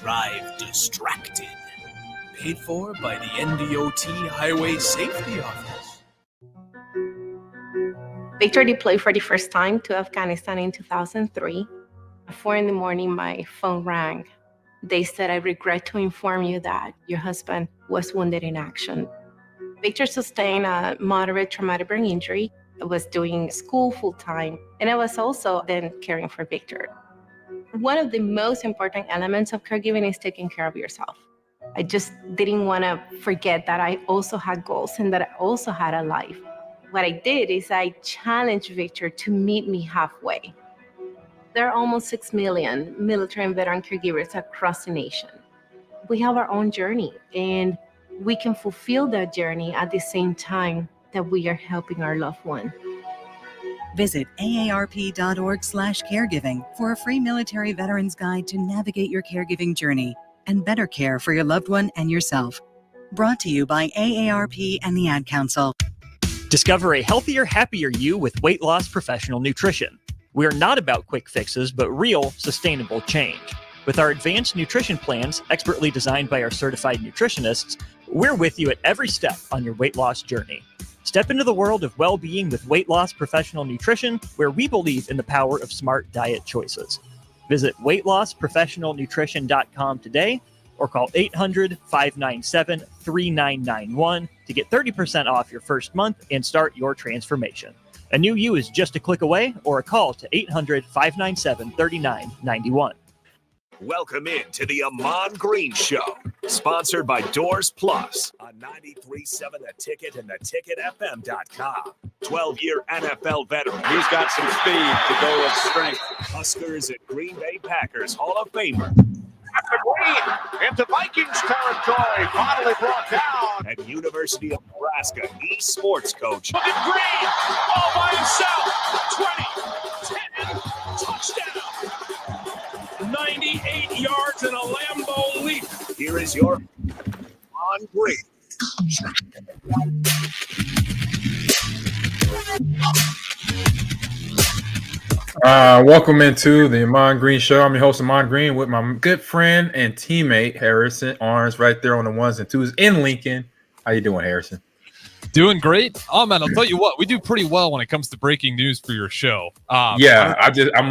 drive distracted. Paid for by the NDOT Highway Safety Office. Victor deployed for the first time to Afghanistan in 2003. At 4 a.m, my phone rang. They said, "I regret to inform you that your husband was wounded in action." Victor sustained a moderate traumatic brain injury. I was doing school full-time, and I was also then caring for Victor. One of the most important elements of caregiving is taking care of yourself. I just didn't want to forget that I also had goals and that I also had a life. What I did is I challenged Victor to meet me halfway. There are almost 6 million military and veteran caregivers across the nation. We have our own journey, and we can fulfill that journey at the same time that we are helping our loved one. Visit aarp.org/caregiving for a free military veterans guide to navigate your caregiving journey and better care for your loved one and yourself. Brought to you by AARP and the Ad Council. Discover a healthier, happier you with Weight Loss Professional Nutrition. We are not about quick fixes, but real, sustainable change. With our advanced nutrition plans, expertly designed by our certified nutritionists, we're with you at every step on your weight loss journey. Step into the world of well-being with Weight Loss Professional Nutrition, where we believe in the power of smart diet choices. Visit weightlossprofessionalnutrition.com today or call 800-597-3991 to get 30% off your first month and start your transformation. A new you is just a click away or a call to 800-597-3991. Welcome in to the Ahman Green Show, sponsored by Doors Plus on 93.7 The Ticket and theticketfm.com. 12-year NFL veteran. He's got some speed to go with strength. Huskers and Green Bay Packers Hall of Famer. Green into Vikings territory, finally brought down. And University of Nebraska eSports coach. Look at Green, all by himself. 20, 10, touchdown. 98 yards and a Lambeau leap. Here is your Ahman Green. Welcome into the Ahman Green Show. I'm your host, Ahman Green, with my good friend and teammate, Harrison Arns, right there on the ones and twos in Lincoln. How you doing, Harrison? Doing great. Oh man, I'll tell you what, we do pretty well when it comes to breaking news for your show. I'm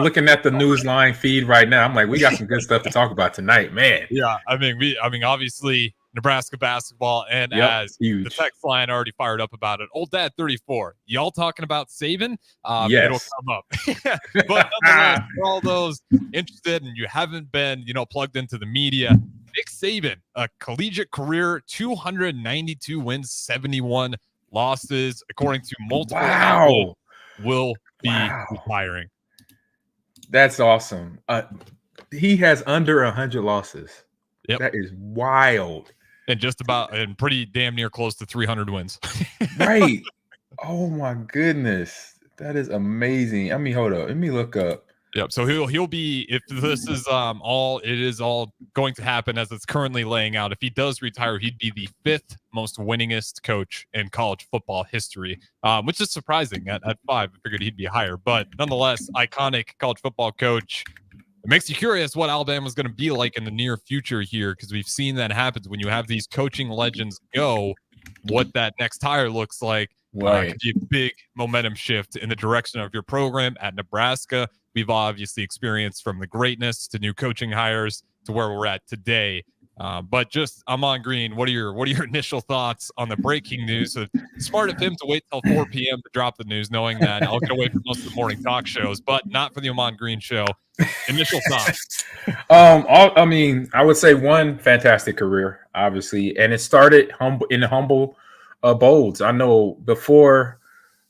looking at the Newsline feed right now. I'm like, we got some good stuff to talk about tonight, man. Yeah, I mean, obviously Nebraska basketball, and as huge. The text line already fired up about it. Old Dad 34, y'all talking about Saban? Yes. It'll come up. But nonetheless, for all those interested and you haven't been, plugged into the media, Nick Saban, a collegiate career, 292 wins, 71 losses, according to multiple outlets, will be retiring. That's awesome. He has under 100 losses. Yep. That is wild. And pretty damn near close to 300 wins. Right. Oh my goodness. That is amazing. I mean, hold up. Let me look up. Yep. So he'll be, if this is all going to happen as it's currently laying out, if he does retire, he'd be the 5th most winningest coach in college football history, which is surprising at 5. I figured he'd be higher, but nonetheless, iconic college football coach. It makes you curious what Alabama's going to be like in the near future here, because we've seen that happens when you have these coaching legends go, what that next hire looks like. Right. Could be a big momentum shift in the direction of your program. At Nebraska, we've obviously experienced from the greatness to new coaching hires to where we're at today. But just Ahman Green, what are your initial thoughts on the breaking news? So smart of him to wait till 4 p.m. to drop the news, knowing that I'll get away from most of the morning talk shows, but not for the Ahman Green Show. Initial thoughts. I would say one fantastic career, obviously, and it started humble abodes. I know before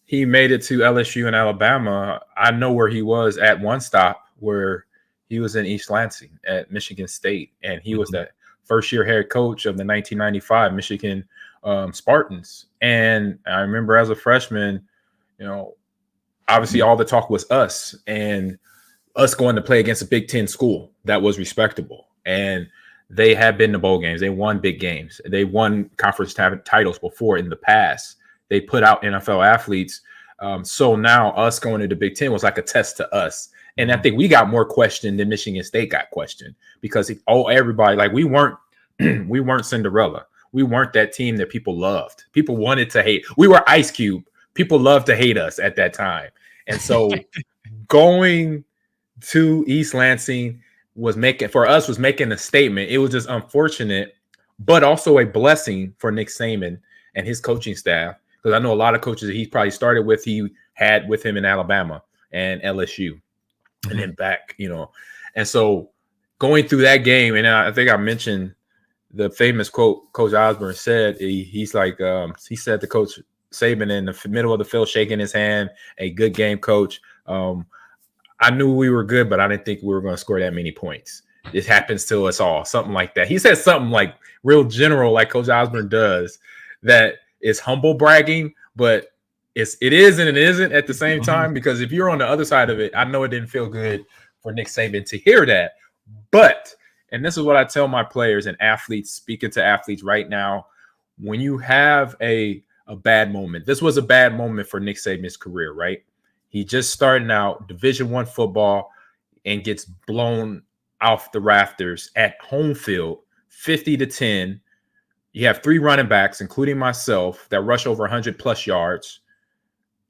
he made it to LSU and Alabama, I know where he was at one stop, where he was in East Lansing at Michigan State, and he was that first-year head coach of the 1995 Michigan Spartans. And I remember as a freshman, obviously all the talk was us and us going to play against a Big Ten school that was respectable. And they had been to bowl games. They won big games. They won conference titles before in the past. They put out NFL athletes. So now us going to the Big Ten was like a test to us. And I think we got more questioned than Michigan State got questioned because everybody, like, we weren't Cinderella. We weren't that team that people loved. People wanted to hate. We were Ice Cube. People loved to hate us at that time. And so going to East Lansing was making a statement. It was just unfortunate, but also a blessing for Nick Saban and his coaching staff. Because I know a lot of coaches that he probably started with, he had with him in Alabama and LSU and then back, And so going through that game, and I think I mentioned the famous quote Coach Osborne said. He's like, he said to Coach Saban in the middle of the field, shaking his hand, "A good game, Coach. I knew we were good, but I didn't think we were going to score that many points. It happens to us all," something like that. He said something like real general, like Coach Osborne does, that is humble bragging, but it is and it isn't at the same time, because if you're on the other side of it, I know it didn't feel good for Nick Saban to hear that. But, and this is what I tell my players and athletes, speaking to athletes right now, when you have a bad moment, this was a bad moment for Nick Saban's career, right? He just starting out Division I football and gets blown off the rafters at home field, 50-10. You have 3 running backs, including myself, that rush over 100+ yards.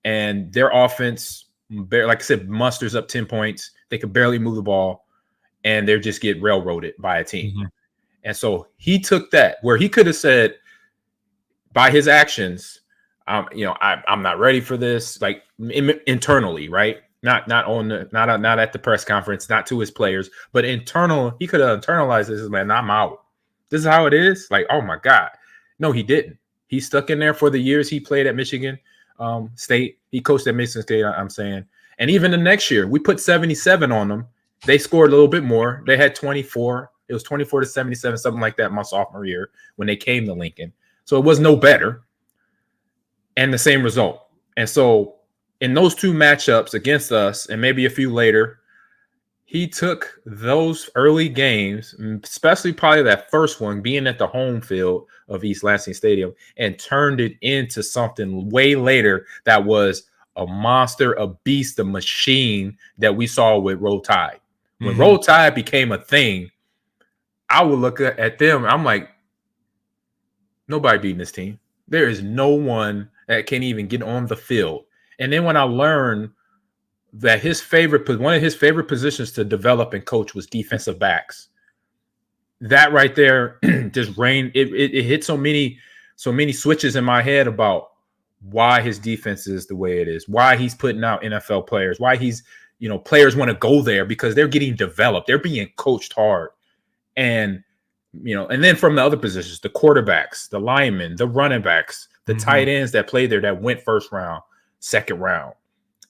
And their offense, like I said, musters up 10 points. They could barely move the ball, and they just get railroaded by a team. And so he took that, where he could have said, by his actions, I'm not ready for this, like internally, right? Not at the press conference, not to his players, but internal. He could have internalized this, man. I'm out. This is how it is. Like, oh my God. No, he didn't. He stuck in there for the years he played at Michigan State. He coached at Michigan State, I'm saying. And even the next year, we put 77 on them. They scored a little bit more. They had 24. It was 24-77, something like that my sophomore year when they came to Lincoln. So it was no better. And the same result. And so in those 2 matchups against us, and maybe a few later, he took those early games, especially probably that first one, being at the home field of East Lansing Stadium, and turned it into something way later that was a monster, a beast, a machine that we saw with Roll Tide. When Roll Tide became a thing, I would look at them, I'm like, nobody beating this team. There is no one that can even get on the field. And then when I learned that one of his favorite positions to develop and coach was defensive backs, that right there just rained. It hit so many switches in my head about why his defense is the way it is, why he's putting out NFL players, why he's, players want to go there because they're getting developed. They're being coached hard. And, and then from the other positions, the quarterbacks, the linemen, the running backs, the tight ends that played there that went first round, second round,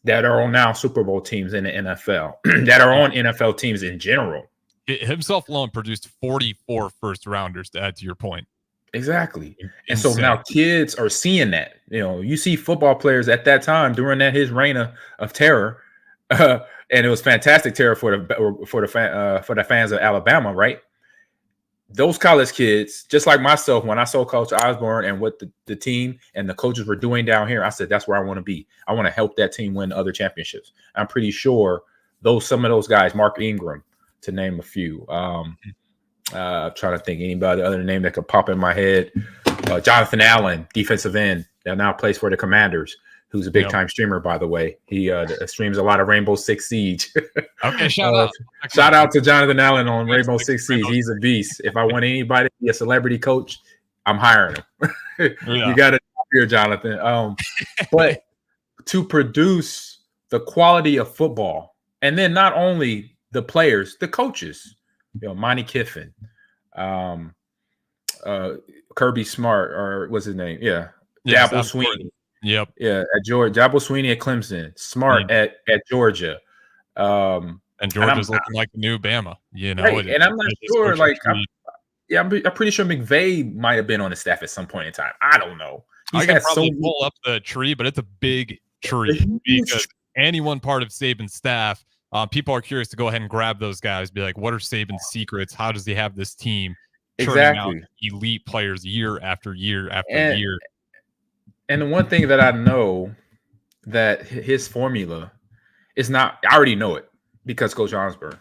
that are on now Super Bowl teams in the NFL, that are on NFL teams in general. Himself alone produced 44 first rounders, to add to your point. Exactly. And so now kids are seeing that. You see football players at that time during his reign of terror, and it was fantastic terror for the fans of Alabama, right? Those college kids, just like myself, when I saw Coach Osborne and what the team and the coaches were doing down here, I said, that's where I want to be. I want to help that team win other championships. I'm pretty sure some of those guys, Mark Ingram, to name a few. I'm trying to think anybody other name that could pop in my head. Jonathan Allen, defensive end, that now plays for the Commanders, who's a big-time streamer, by the way. He streams a lot of Rainbow Six Siege. Okay, shout out to Jonathan Allen on Rainbow Six Siege. He's a beast. If I want anybody to be a celebrity coach, I'm hiring him. You got to hear Jonathan. But to produce the quality of football, and then not only the players, the coaches, Monty Kiffin, Kirby Smart, or what's his name? Dabble Sweeney. Yep. Yeah, at Georgia. Dabble Sweeney at Clemson. Smart at Georgia. And Georgia's looking like the new Bama, Right. And I'm not sure, I'm pretty sure McVay might have been on the staff at some point in time. I don't know. I can probably pull up the tree, but it's a big tree because any one part of Saban's staff, people are curious to go ahead and grab those guys, be like, what are Saban's secrets? How does he have this team churning out elite players year after year after year? And the one thing that I know that his formula is not, I already know it. because Coach Osborne,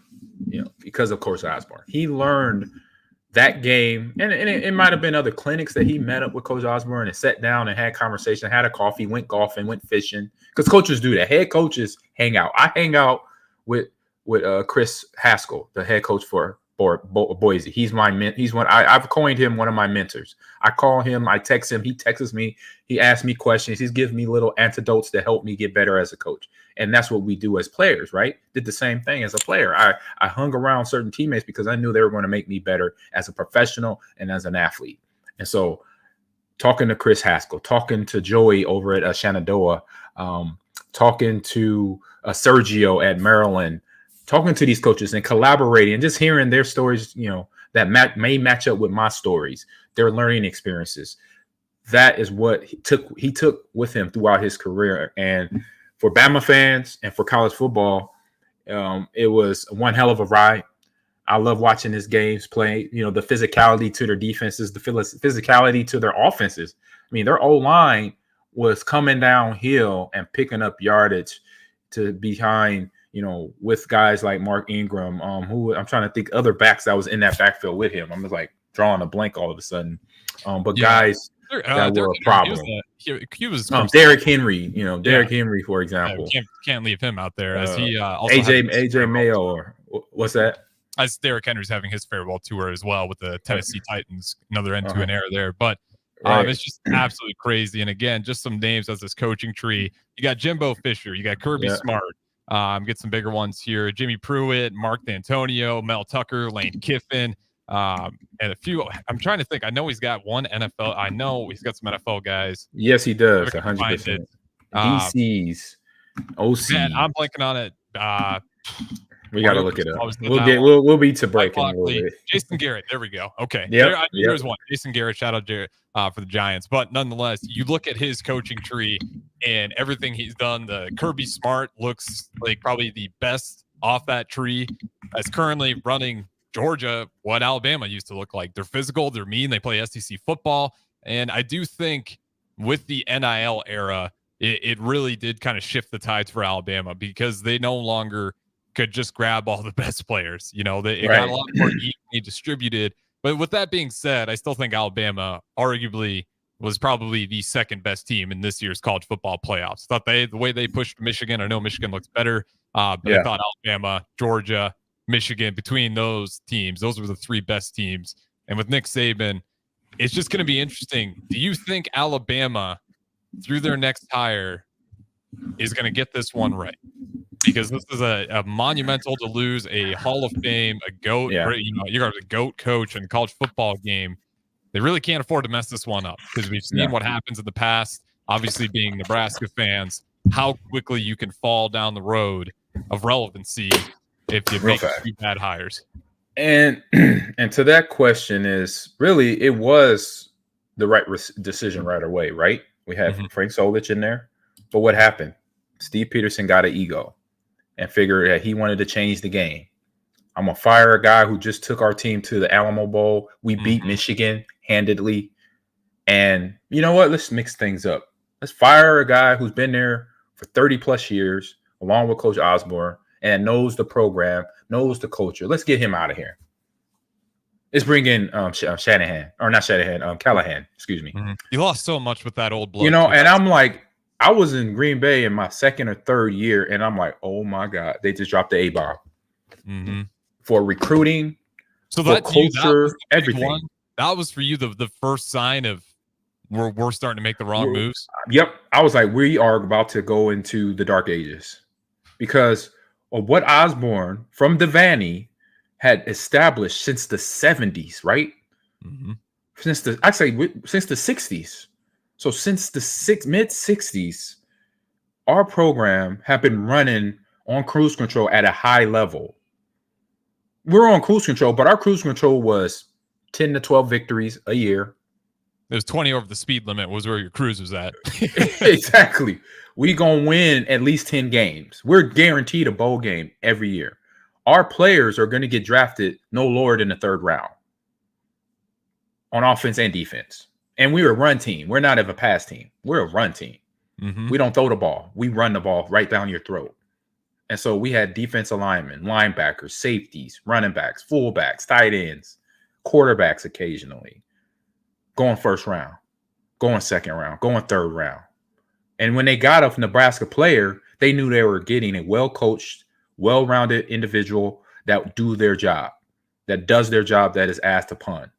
because of Coach Osborne. He learned that game, and it might have been other clinics that he met up with Coach Osborne and sat down and had conversation, had a coffee, went golfing, went fishing. Because coaches do that. Head coaches hang out. I hang out with Chris Haskell, the head coach for Boise. He's I've coined him one of my mentors. I call him, I text him, he texts me, he asks me questions, he's giving me little antidotes to help me get better as a coach. And that's what we do as players, right? Did the same thing as a player. I hung around certain teammates because I knew they were going to make me better as a professional and as an athlete. And so talking to Chris Haskell, talking to Joey over at Shenandoah, talking to Sergio at Maryland, talking to these coaches and collaborating and just hearing their stories, that may match up with my stories, their learning experiences. That is what he took with him throughout his career. And for Bama fans and for college football, it was one hell of a ride. I love watching his games play, the physicality to their defenses, the physicality to their offenses. I mean, their O-line was coming downhill and picking up yardage to behind, with guys like Mark Ingram, who I'm trying to think other backs that was in that backfield with him. I'm just like drawing a blank all of a sudden. Guys that were a problem. He was Derrick Henry, Derrick Henry, for example. Can't leave him out there as he also AJ Mayo, or what's that? As Derrick Henry's having his farewell tour as well with the Tennessee Titans, another end-to-end era there. But it's just absolutely crazy. And again, just some names as this coaching tree. You got Jimbo Fisher, you got Kirby Smart. Get some bigger ones here. Jimmy Pruitt, Mark D'Antonio, Mel Tucker, Lane Kiffin, and a few. I'm trying to think. I know he's got one NFL. I know he's got some NFL guys. Yes, he does. 100%. DCs, OC. Man, I'm blanking on it. We got to look it up. We'll be to break in a little bit. Jason Garrett. There we go. Okay. Yeah. There's one. Jason Garrett. Shout out Jared for the Giants. But nonetheless, you look at his coaching tree and everything he's done. The Kirby Smart looks like probably the best off that tree. That's currently running Georgia, what Alabama used to look like. They're physical. They're mean. They play SEC football. And I do think with the NIL era, it really did kind of shift the tides for Alabama because they no longer could just grab all the best players. It got a lot more evenly distributed. But with that being said, I still think Alabama arguably was probably the second best team in this year's college football playoffs. Thought the way they pushed Michigan, I know Michigan looks better, but I thought Alabama, Georgia, Michigan, between those teams, those were the three best teams. And with Nick Saban, it's just going to be interesting. Do you think Alabama, through their next hire, is going to get this one right? Because this is a monumental to lose a Hall of Fame, a GOAT. You got a GOAT coach in college football game. They really can't afford to mess this one up because we've seen what happens in the past. Obviously, being Nebraska fans, how quickly you can fall down the road of relevancy if you make a few bad hires. And to that question is really it was the right decision right away, right? We had Frank Solich in there, but what happened? Steve Peterson got an ego and figured that he wanted to change the game. I'm going to fire a guy who just took our team to the Alamo Bowl. We beat Michigan handedly. And you know what? Let's mix things up. Let's fire a guy who's been there for 30-plus years, along with Coach Osborne, and knows the program, knows the culture. Let's get him out of here. Let's bring in Callahan. Excuse me. You lost so much with that old blood. And I'm like, I was in Green Bay in my second or third year, and I'm like, oh, my God. They just dropped the A-bomb for recruiting, so for culture, everything. That was for you the first sign of we're starting to make the wrong moves? Yep. I was like, we are about to go into the dark ages because of what Osborne from Devaney had established since the 70s, right? Since the 60s. So since the mid-60s, our program had been running on cruise control at a high level. We're on cruise control, but our cruise control was 10 to 12 victories a year. It was 20 over the speed limit was where your cruise was at. Exactly. We going to win at least 10 games. We're guaranteed a bowl game every year. Our players are going to get drafted no lower than the third round on offense and defense. And we're a run team. We're not a pass team. We're a run team. We don't throw the ball. We run the ball right down your throat. And so we had defensive linemen, linebackers, safeties, running backs, fullbacks, tight ends, quarterbacks occasionally, going first round, going second round, going third round. And when they got a Nebraska player, they knew they were getting a well-coached, well-rounded individual that do their job, that does their job that is asked upon.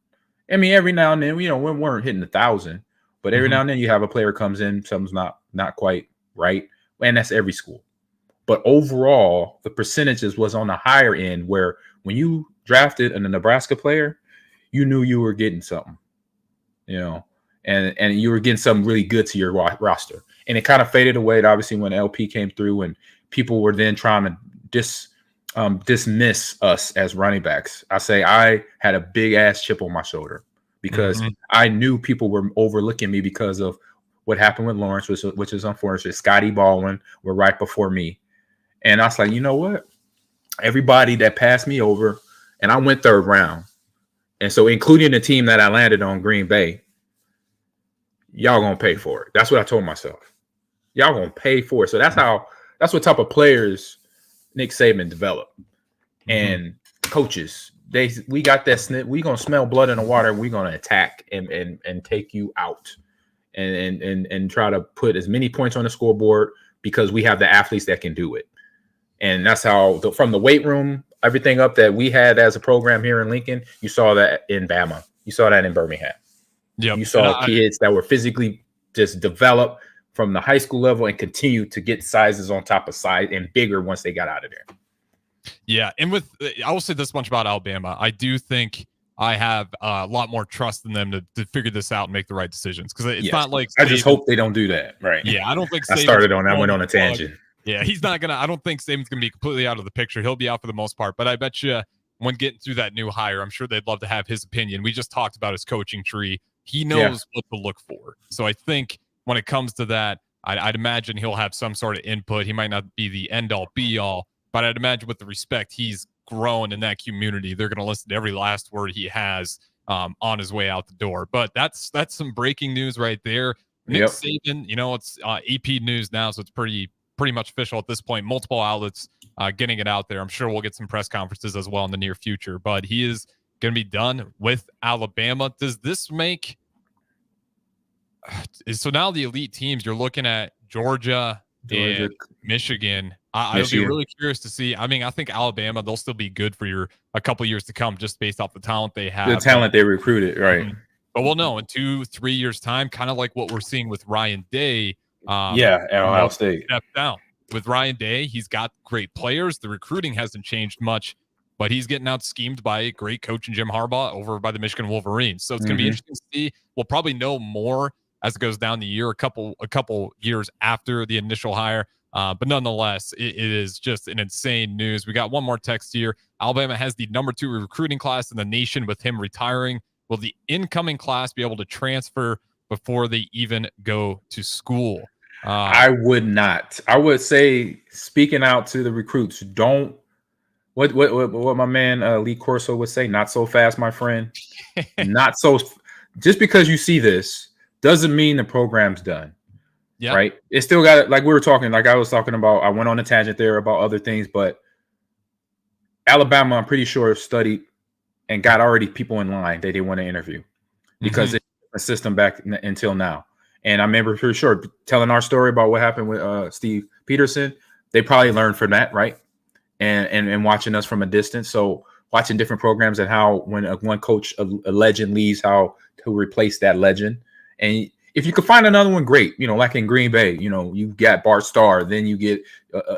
I mean, every now and then, we weren't hitting 1,000, but every now and then you have a player comes in, something's not quite right, and that's every school. But overall, the percentages was on the higher end where when you drafted a Nebraska player, you knew you were getting something, and you were getting something really good to your roster. And it kind of faded away, obviously, when LP came through and people were then trying to dismiss us as running backs. I had a big ass chip on my shoulder because I knew people were overlooking me because of what happened with Lawrence, which is unfortunate. Scotty Baldwin were right before me. And I was like, you know what? Everybody that passed me over, and I went third round. And so including the team that I landed on, Green Bay, y'all going to pay for it. That's what I told myself. Y'all going to pay for it. So that's what type of players Nick Saban developed. And coaches, we got that snip. We going to smell blood in the water. We going to attack and take you out and try to put as many points on the scoreboard because we have the athletes that can do it. And that's how, from the weight room, everything up that we had as a program here in Lincoln, you saw that in Bama. You saw that in Birmingham. Yep. You saw kids that were physically just developed from the high school level and continue to get sizes on top of size and bigger once they got out of there. Yeah. And I will say this much about Alabama. I do think I have a lot more trust in them to figure this out and make the right decisions. Because it's not like I just hope they don't do that. Right. Yeah. I don't think I went on a tangent. Yeah, I don't think Saban's going to be completely out of the picture. He'll be out for the most part, but I bet you when getting through that new hire, I'm sure they'd love to have his opinion. We just talked about his coaching tree. He knows what to look for. So I think when it comes to that, I'd imagine he'll have some sort of input. He might not be the end all be all, but I'd imagine with the respect he's grown in that community, they're going to listen to every last word he has on his way out the door. But that's some breaking news right there. Nick Saban, it's AP news now, so it's pretty much official at this point. Multiple outlets getting it out there. I'm sure we'll get some press conferences as well in the near future, but he is going to be done with Alabama. Does this make so now the elite teams, you're looking at Georgia and Michigan. I'll be really curious to see. I mean, I think Alabama, they'll still be good for a couple years to come just based off the talent they have. The talent they recruited, right. But we'll know in 2-3 years time, kind of like what we're seeing with Ryan Day. At Ohio State. Step down. With Ryan Day, he's got great players. The recruiting hasn't changed much, but he's getting out schemed by a great coach in Jim Harbaugh over by the Michigan Wolverines. So it's going to be interesting to see. We'll probably know more as it goes down the year, a couple years after the initial hire. But nonetheless, it is just an insane news. We got one more text here. Alabama has the number 2 recruiting class in the nation with him retiring. Will the incoming class be able to transfer before they even go to school? I would not. I would say, speaking out to the recruits, don't. What my man Lee Corso would say, not so fast, my friend. Not so. Just because you see this doesn't mean the program's done. Yeah. Right. It's still got it. Like we were talking, like I was talking about, I went on a tangent there about other things, but Alabama, I'm pretty sure, studied and got already people in line that they want to interview because it's a system back until now. And I remember for sure telling our story about what happened with Steve Peterson. They probably learned from that, right? And watching us from a distance. So watching different programs and how when one coach, a legend leaves, how to replace that legend. And if you could find another one, great. Like in Green Bay, you got Bart Starr, then you get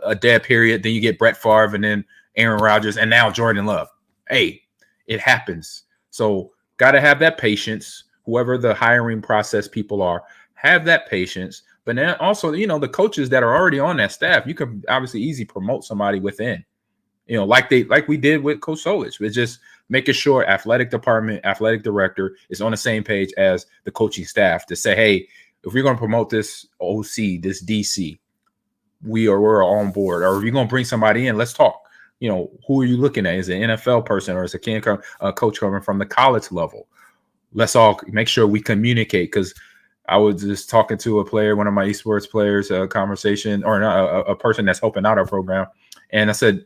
a dead period, then you get Brett Favre, and then Aaron Rodgers, and now Jordan Love. Hey, it happens. So got to have that patience. Whoever the hiring process people are, have that patience. But then also, the coaches that are already on that staff, you can obviously easily promote somebody within. Like we did with Coach Solich. It's just making sure athletic department, athletic director is on the same page as the coaching staff to say, hey, if we're going to promote this OC, this DC, we're on board. Or if you're going to bring somebody in, let's talk. Who are you looking at? Is it an NFL person or is it a coach coming from the college level? Let's all make sure we communicate because I was just talking to a player, one of my esports players, a conversation, or not, a person that's helping out our program. And I said,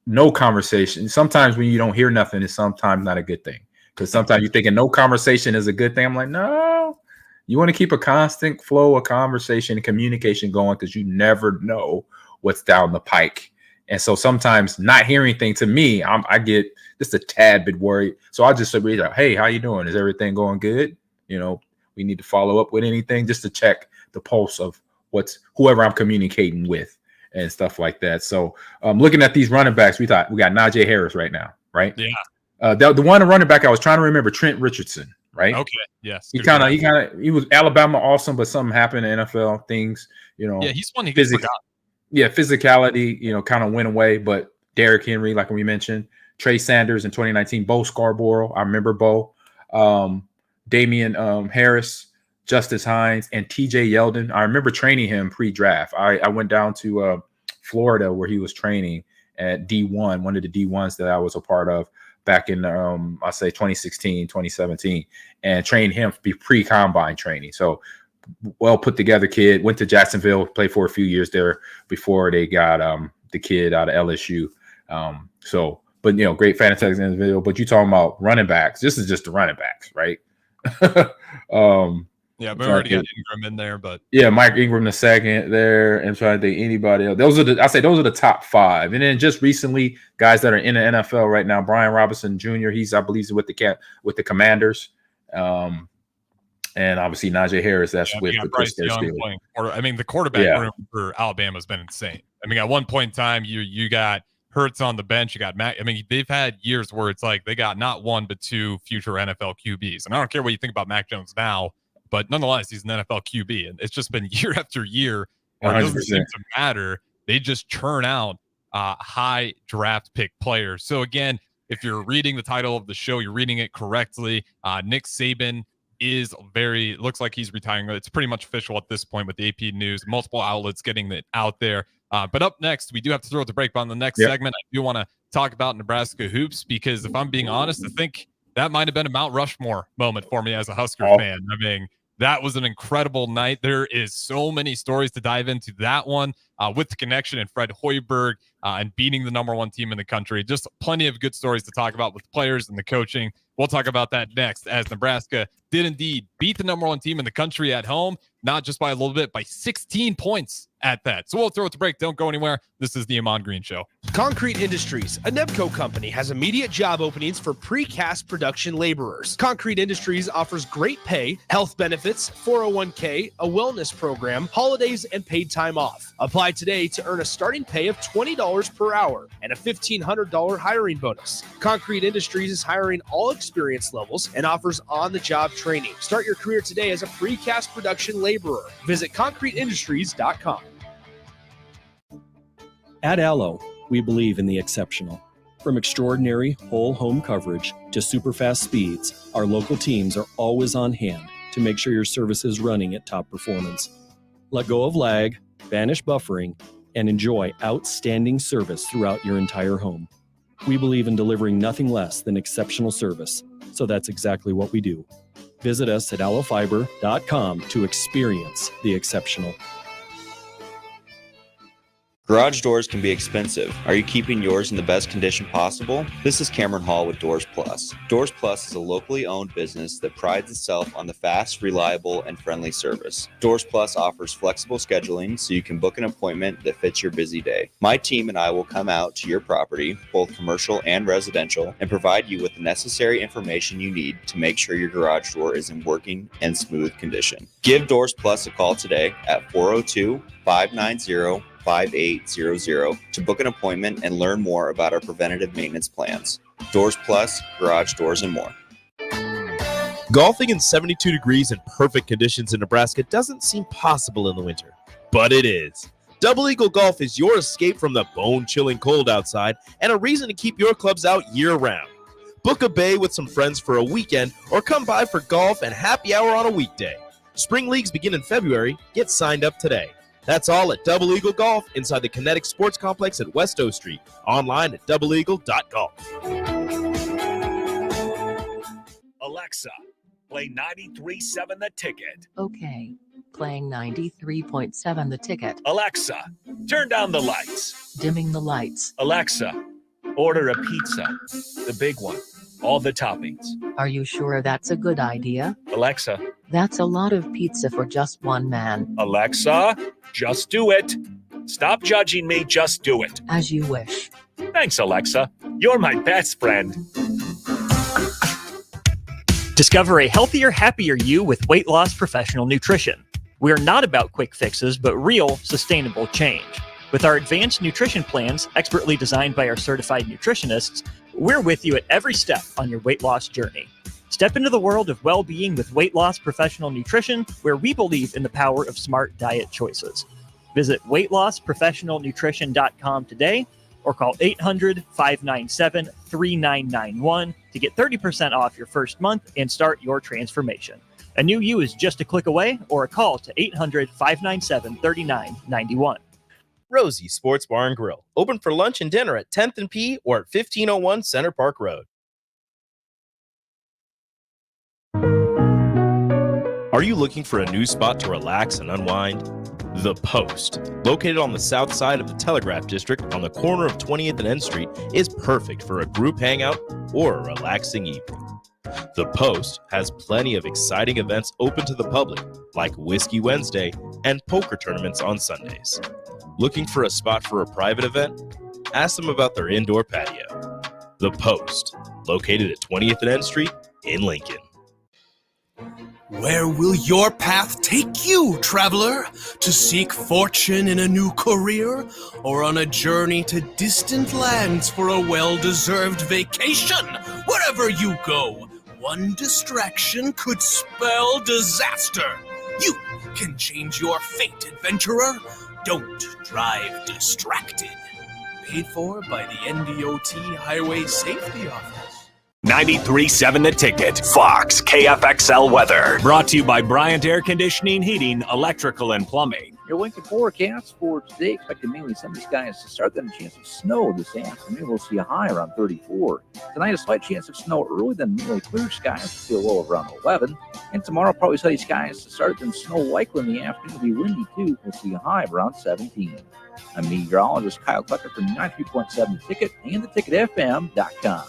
no conversation. Sometimes when you don't hear nothing, it's sometimes not a good thing. Because sometimes you're thinking no conversation is a good thing. I'm like, no, you want to keep a constant flow of conversation and communication going because you never know what's down the pike. And so sometimes not hearing anything, to me, I get just a tad bit worried. So I'll just read out, hey, how you doing? Is everything going good? You know, we need to follow up with anything just to check the pulse of whoever I'm communicating with and stuff like that. So looking at these running backs, we thought we got Najee Harris right now, right? Yeah. The one running back I was trying to remember, Trent Richardson, right? Okay. Yes. He was Alabama awesome, but something happened in NFL things, you know. Yeah, he's one he gets forgotten. Yeah, physicality, you know, kind of went away, but Derrick Henry, like we mentioned, Trey Sanders in 2019, Bo Scarborough, I remember Bo, Damian Harris, Justice Hines, and TJ Yeldon. I remember training him pre-draft. I went down to Florida where he was training at D1, one of the D1s that I was a part of back in, I say 2016, 2017, and trained him pre-combine training. So well put together kid, went to Jacksonville, played for a few years there before they got the kid out of LSU. But you know, great fantastic individual. But you talking about running backs. This is just the running backs, right? Yeah, we already got Ingram in there, but yeah, Mike Ingram the second there, and trying to think anybody else. Those are the top 5. And then just recently, guys that are in the NFL right now, Brian Robinson Jr. I believe he's with the Commanders. And obviously Najee Harris, that's with the Pittsburgh Steelers. I mean, the quarterback room for Alabama has been insane. I mean, at one point in time, you got Hurts on the bench. You got Mac. I mean, they've had years where it's like they got not one but 2 future NFL QBs. And I don't care what you think about Mac Jones now, but nonetheless, he's an NFL QB. And it's just been year after year. It doesn't seem to matter. They just churn out high draft pick players. So again, if you're reading the title of the show, you're reading it correctly. Nick Saban looks like he's retiring. It's pretty much official at this point with the AP News, multiple outlets getting it out there. But up next, we do have to throw it to break. But on the next segment, I do want to talk about Nebraska hoops because if I'm being honest, I think that might have been a Mount Rushmore moment for me as a Husker fan. I mean, that was an incredible night. There is so many stories to dive into that one with the connection and Fred Hoiberg and beating the #1 team in the country. Just plenty of good stories to talk about with players and the coaching. We'll talk about that next as Nebraska did indeed beat the #1 team in the country at home, not just by a little bit, by 16 points at that. So we'll throw it to break. Don't go anywhere. This is the Ahman Green Show. Concrete Industries, a Nebco company, has immediate job openings for precast production laborers. Concrete Industries offers great pay, health benefits, 401k, a wellness program, holidays, and paid time off. Apply today to earn a starting pay of $20 per hour and a $1,500 hiring bonus. Concrete Industries is hiring all experience levels and offers on-the-job training. Start your career today as a precast production laborer. Visit concreteindustries.com. At Allo, we believe in the exceptional. From extraordinary whole home coverage to super fast speeds, our local teams are always on hand to make sure your service is running at top performance. Let go of lag, banish buffering, and enjoy outstanding service throughout your entire home. We believe in delivering nothing less than exceptional service, so that's exactly what we do. Visit us at allofiber.com to experience the exceptional. Garage doors can be expensive. Are you keeping yours in the best condition possible? This is Cameron Hall with Doors Plus. Doors Plus is a locally owned business that prides itself on the fast, reliable, and friendly service. Doors Plus offers flexible scheduling so you can book an appointment that fits your busy day. My team and I will come out to your property, both commercial and residential, and provide you with the necessary information you need to make sure your garage door is in working and smooth condition. Give Doors Plus a call today at 402-590-5800 to book an appointment and learn more about our preventative maintenance plans. Doors Plus, garage doors, and more. Golfing in 72 degrees and perfect conditions in Nebraska doesn't seem possible in the winter, but it is. Double Eagle Golf is your escape from the bone-chilling cold outside and a reason to keep your clubs out year-round. Book a bay with some friends for a weekend or come by for golf and happy hour on a weekday. Spring leagues begin in February. Get signed up today. That's all at Double Eagle Golf inside the Kinetic Sports Complex at West O Street. Online at doubleeagle.golf. Alexa, Play 93.7 The Ticket. Okay. Playing 93.7 The Ticket. Alexa, turn down the lights. Dimming the lights. Alexa, order a pizza. The big one. All the toppings. Are you sure that's a good idea? Alexa. That's a lot of pizza for just one man. Alexa, just do it. Stop judging me, just do it. As you wish. Thanks, Alexa. You're my best friend. Discover a healthier, happier you with Weight Loss Professional Nutrition. We are not about quick fixes, but real, sustainable change. With our advanced nutrition plans, expertly designed by our certified nutritionists, we're with you at every step on your weight loss journey. Step into the world of well-being with Weight Loss Professional Nutrition, where we believe in the power of smart diet choices. Visit weightlossprofessionalnutrition.com today or call 800-597-3991 to get 30% off your first month and start your transformation. A new you is just a click away, or a call to 800-597-3991. Rosie Sports Bar and Grill, open for lunch and dinner at 10th and P or at 1501 Center Park Road. Are you looking for a new spot to relax and unwind? The Post, located on the south side of the Telegraph District on the corner of 20th and N Street, is perfect for a group hangout or a relaxing evening. The Post has plenty of exciting events open to the public, like Whiskey Wednesday and poker tournaments on Sundays. Looking for a spot for a private event? Ask them about their indoor patio. The Post, located at 20th and N Street in Lincoln. Where will your path take you, traveler? To seek fortune in a new career? Or on a journey to distant lands for a well-deserved vacation? Wherever you go, one distraction could spell disaster. You can change your fate, adventurer. Don't drive distracted. Paid for by the NDOT Highway Safety Office. 93.7 The Ticket. Fox KFXL weather. Brought to you by Bryant Air Conditioning, Heating, Electrical, and Plumbing. Your Lincoln forecast for today, expecting mainly sunny skies to start, then a chance of snow this afternoon. We'll see a high around 34. Tonight, a slight chance of snow early, then mainly clear skies. We'll see a low of around 11. And tomorrow, probably sunny skies to start, then snow likely in the afternoon. It'll be windy too. We'll see a high of around 17. I'm meteorologist Kyle Clucker from 93.7 The Ticket and theticketfm.com.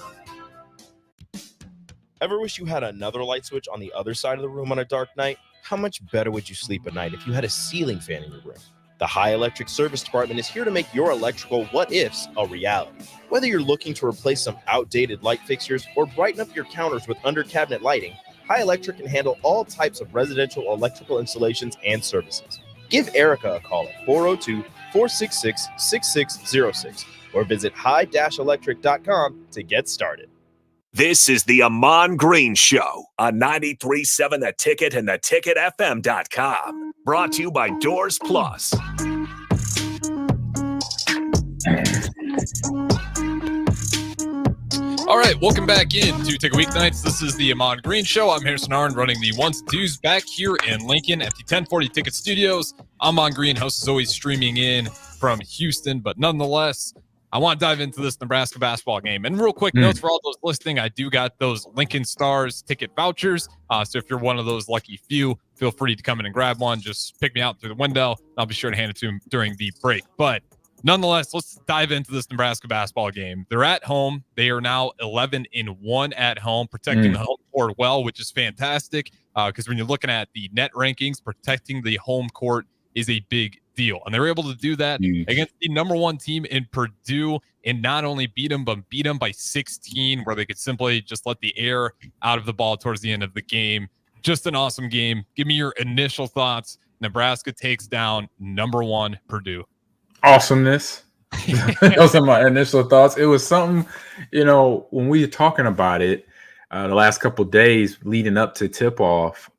Ever wish you had another light switch on the other side of the room on a dark night? How much better would you sleep at night if you had a ceiling fan in your room? The High Electric Service Department is here to make your electrical what-ifs a reality. Whether you're looking to replace some outdated light fixtures or brighten up your counters with under-cabinet lighting, High Electric can handle all types of residential electrical installations and services. Give Erica a call at 402-466-6606 or visit high-electric.com to get started. This is the Ahman Green Show on 93.7 The Ticket and theticketfm.com. Brought to you by Doors Plus. All right, welcome back into Ticket Weeknights. This is the Ahman Green Show. I'm Harrison Arn running the ones and twos back here in Lincoln at the 1040 Ticket Studios. Ahman Green, host, is always streaming in from Houston, but nonetheless, I want to dive into this Nebraska basketball game. And real quick notes for all those listening, I do got those Lincoln Stars ticket vouchers. So if you're one of those lucky few, feel free to come in and grab one. Just pick me out through the window. I'll be sure to hand it to him during the break. But nonetheless, let's dive into this Nebraska basketball game. They're at home. They are now 11-1 at home, protecting the home court well, which is fantastic. Because when you're looking at the net rankings, protecting the home court is a big deal. And they were able to do that against the number one team in Purdue and not only beat them, but beat them by 16, where they could simply just let the air out of the ball towards the end of the game. Just an awesome game. Give me your initial thoughts. Nebraska takes down number one Purdue. Awesomeness. Those are my initial thoughts. It was something, when we were talking about it the last couple of days leading up to tip-off,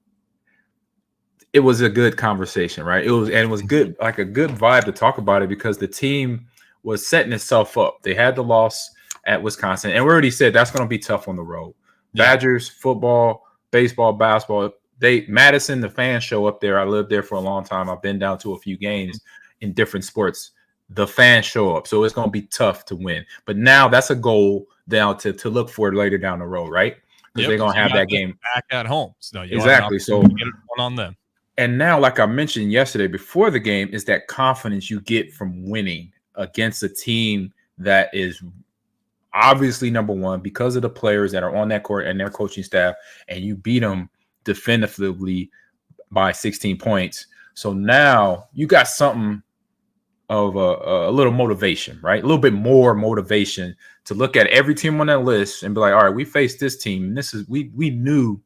it was a good conversation, right? It was good, like a good vibe to talk about it, because the team was setting itself up. They had the loss at Wisconsin, and we already said that's going to be tough on the road. Badgers, football, baseball, basketball. Madison, the fans show up there. I lived there for a long time. I've been down to a few games in different sports. The fans show up, so it's going to be tough to win. But now that's a goal down to look for later down the road, right? because they're going to have that game back at home. So exactly. So get it one on them. And now, like I mentioned yesterday before the game, is that confidence you get from winning against a team that is obviously number one because of the players that are on that court and their coaching staff, and you beat them definitively by 16 points. So now you got something of a little motivation, right? A little bit more motivation to look at every team on that list and be like, all right, we faced this team, and this is we knew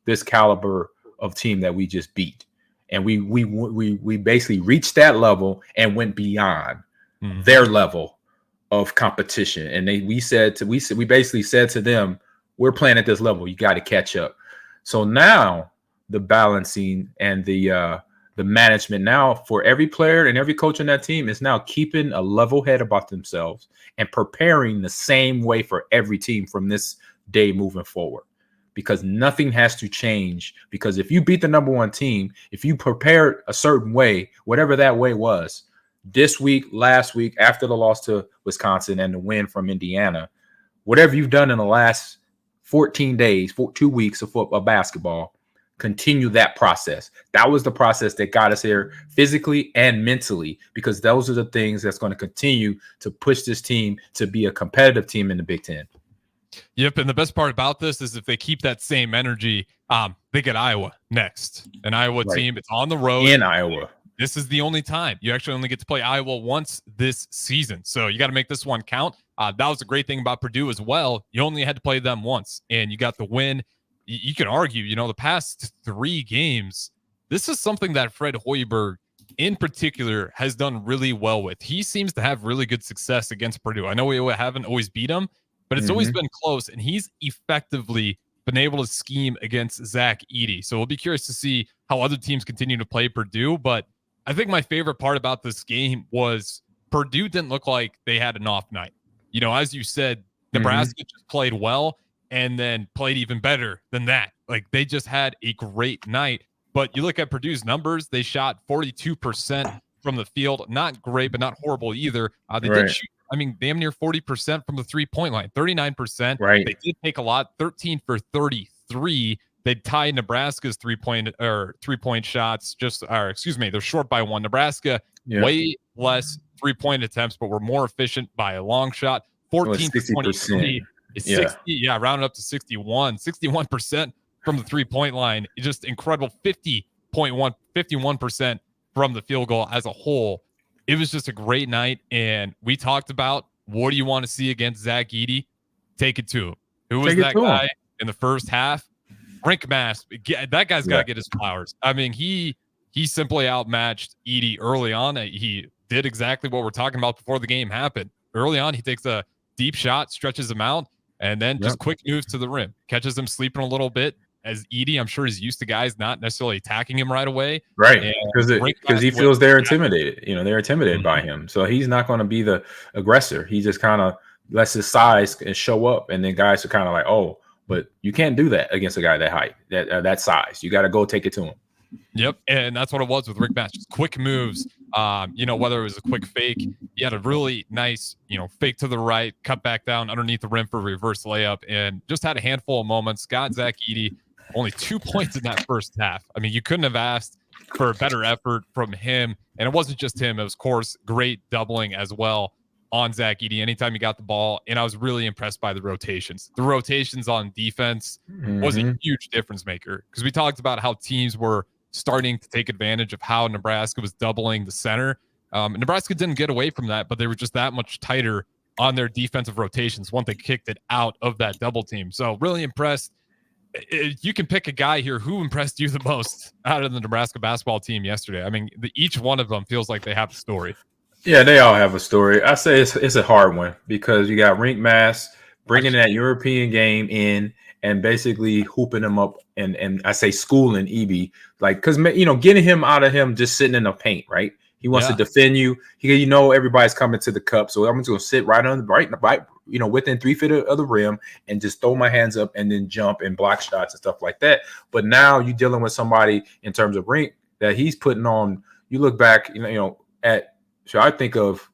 this caliber of team that we just beat, and we basically reached that level and went beyond their level of competition. And we basically said to them, we're playing at this level, you got to catch up. So now the balancing and the management now for every player and every coach on that team is now keeping a level head about themselves and preparing the same way for every team from this day moving forward. Because nothing has to change. Because if you beat the number one team, if you prepared a certain way, whatever that way was, this week, last week, after the loss to Wisconsin and the win from Indiana, whatever you've done in the last 14 days, 2 weeks of basketball, continue that process. That was the process that got us here physically and mentally, because those are the things that's going to continue to push this team to be a competitive team in the Big Ten. Yep, and the best part about this is if they keep that same energy, they get Iowa next. An Iowa team, it's on the road. In Iowa. This is the only time. You actually only get to play Iowa once this season. So you got to make this one count. That was a great thing about Purdue as well. You only had to play them once, and you got the win. You can argue, the past 3 games, this is something that Fred Hoiberg in particular has done really well with. He seems to have really good success against Purdue. I know we haven't always beat him, but it's always been close, and he's effectively been able to scheme against Zach Edey. So we'll be curious to see how other teams continue to play Purdue. But I think my favorite part about this game was Purdue didn't look like they had an off night. As you said, Nebraska just played well and then played even better than that. Like, they just had a great night. But you look at Purdue's numbers, they shot 42% from the field. Not great, but not horrible either. They did shoot, damn near 40% from the 3-point line, 39%. Right. They did take a lot, 13 for 33. They tied Nebraska's three-point shots. They're short by 1. Nebraska, way less 3-point attempts, but were more efficient by a long shot. 14 for 23. 60, rounded up to 61% from the 3-point line. Just incredible. 51% from the field goal as a whole. It was just a great night, and we talked about, what do you want to see against Zach Edey? Take it to him. Who was that guy in the first half? Rink Mass. That guy's got to get his flowers. He simply outmatched Edey early on. He did exactly what we're talking about before the game happened. Early on, he takes a deep shot, stretches him out, and then just quick moves to the rim. Catches him sleeping a little bit. As Edey, I'm sure, is used to guys not necessarily attacking him right away. Right, because he feels they're intimidated. They're intimidated by him. So he's not going to be the aggressor. He just kind of lets his size and show up, and then guys are kind of like, oh, but you can't do that against a guy that height, that size. You got to go take it to him. Yep, and that's what it was with Rick Mass. Just quick moves. Whether it was a quick fake, he had a really nice, fake to the right, cut back down underneath the rim for a reverse layup, and just had a handful of moments. Got Zach Edey only 2 points in that first half. You couldn't have asked for a better effort from him, and it wasn't just him. It was, of course, great doubling as well on Zach Edey anytime he got the ball, and I was really impressed by the rotations. The rotations on defense was a huge difference maker, because we talked about how teams were starting to take advantage of how Nebraska was doubling the center. Nebraska didn't get away from that, but they were just that much tighter on their defensive rotations once they kicked it out of that double team. So really impressed. You can pick a guy here. Who impressed you the most out of the Nebraska basketball team yesterday? Each one of them feels like they have a story. Yeah, they all have a story. I say it's a hard one, because you got Rink Mass bringing that European game in and basically hooping him up, and I say schooling Edey, because getting him out of him just sitting in the paint, right? He wants to defend you. Everybody's coming to the cup, so I'm just gonna sit right on within 3 feet of the rim and just throw my hands up and then jump and block shots and stuff like that. But now you're dealing with somebody in terms of Rink that he's putting on. You look back, I think of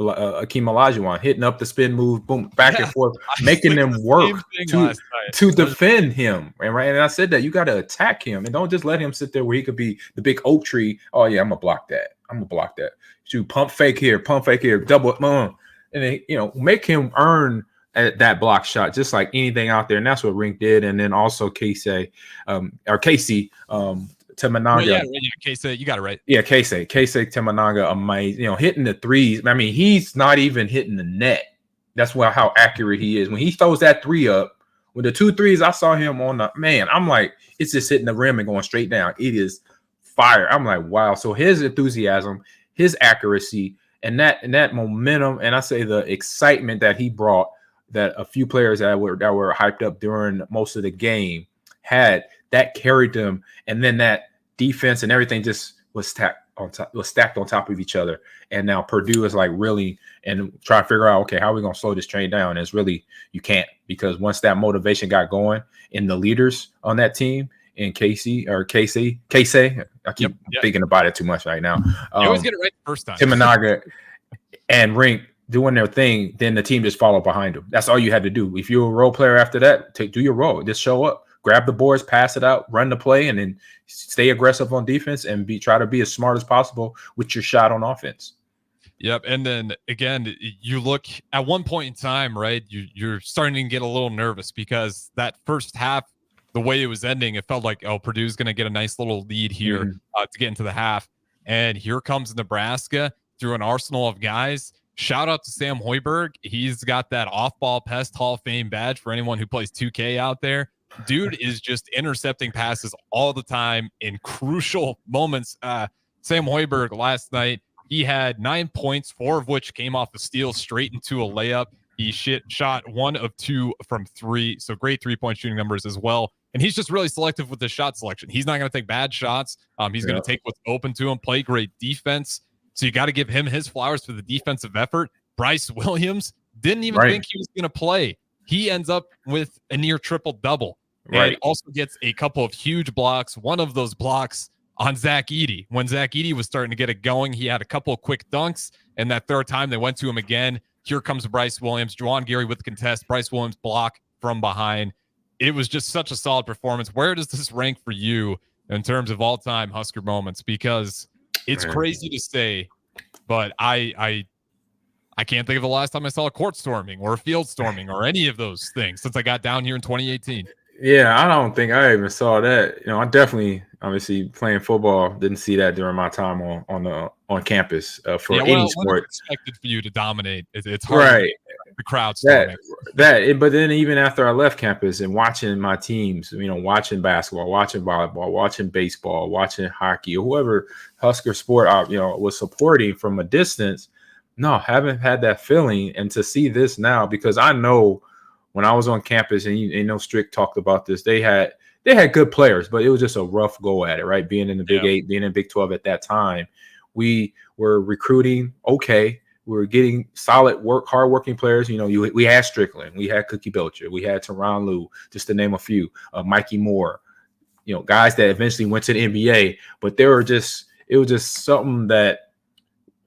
Akeem Olajuwon, hitting up the spin move, boom, back and forth, making them work to defend him. And I said that you got to attack him and don't just let him sit there where he could be the big oak tree. Oh yeah, I'm gonna block that. You pump fake here, double, and then make him earn that block shot, just like anything out there. And that's what Rink did. And then also Casey Temanaga. Yeah, Casey, you got it right. Yeah, Casey Temanaga, amazing. Hitting the threes. I mean, he's not even hitting the net. That's how accurate he is. When he throws that three up, with the 2 threes, I saw him on the man. I'm like, it's just hitting the rim and going straight down. It is fire. I'm like, wow. So his enthusiasm, his accuracy, and that momentum, and I say the excitement that he brought, that a few players that were hyped up during most of the game had, that carried them, and then that defense and everything just was stacked on top of each other. And now Purdue is like really and try to figure out, okay, how are we gonna slow this train down? And it's really, you can't, because once that motivation got going in the leaders on that team, in Casey, I keep thinking about it too much right now. You always get it right the first time. Timanaga and Rink doing their thing, then the team just followed behind them. That's all you had to do. If you're a role player after that, do your role. Just show up, grab the boards, pass it out, run the play, and then stay aggressive on defense and try to be as smart as possible with your shot on offense. Yep. And then again, you look at one point in time, right? You're starting to get a little nervous because that first half, the way it was ending, it felt like, Purdue's going to get a nice little lead here to get into the half. And here comes Nebraska through an arsenal of guys. Shout out to Sam Hoiberg. He's got that off-ball pest Hall of Fame badge for anyone who plays 2K out there. Dude is just intercepting passes all the time in crucial moments. Sam Hoiberg last night, he had 9 points, 4 of which came off a steal straight into a layup. He shot 1 of 2 from 3, so great three-point shooting numbers as well. And he's just really selective with his shot selection. He's not going to take bad shots. He's going to take what's open to him, play great defense. So you got to give him his flowers for the defensive effort. Bryce Williams didn't even think he was going to play. He ends up with a near triple-double. And also gets a couple of huge blocks. One of those blocks on Zach Edey. When Zach Edey was starting to get it going, he had a couple of quick dunks. And that third time they went to him again. Here comes Bryce Williams. Juwan Gary with the contest. Bryce Williams block from behind. It was just such a solid performance. Where does this rank for you in terms of all-time Husker moments? Because it's crazy to say, but I can't think of the last time I saw a court storming or a field storming or any of those things since I got down here in 2018. Yeah, I don't think I even saw that. I definitely, obviously, playing football, didn't see that during my time on campus for any sport. It's expected for you to dominate. It's hard. The crowd storming. But then even after I left campus and watching my teams, watching basketball, watching volleyball, watching baseball, watching hockey, or whoever Husker sport I was supporting from a distance, no, haven't had that feeling. And to see this now, because I know when I was on campus, and Strick talked about this, they had good players, but it was just a rough go at it, right? Being in the Big 8, being in Big 12 at that time, we were recruiting okay. We were getting solid hardworking players. We had Strickland, we had Cookie Belcher, we had Teron Lue, just to name a few. Mikey Moore, guys that eventually went to the NBA, but it was just something that,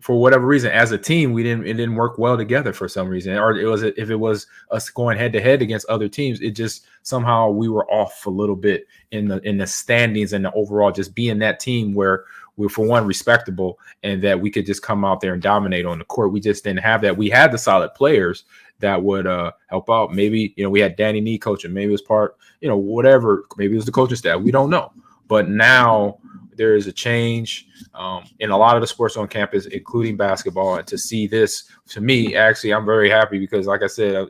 for whatever reason, as a team, it didn't work well together for some reason. Or if it was us going head to head against other teams, it just somehow we were off a little bit in the standings and the overall, just being that team where we're, for one, respectable, and that we could just come out there and dominate on the court. We just didn't have that. We had the solid players that would help out. Maybe, we had Danny Nee coaching. Maybe it was part, whatever. Maybe it was the coaching staff. We don't know. But now there is a change in a lot of the sports on campus, including basketball. And to see this, to me, actually, I'm very happy because, like I said,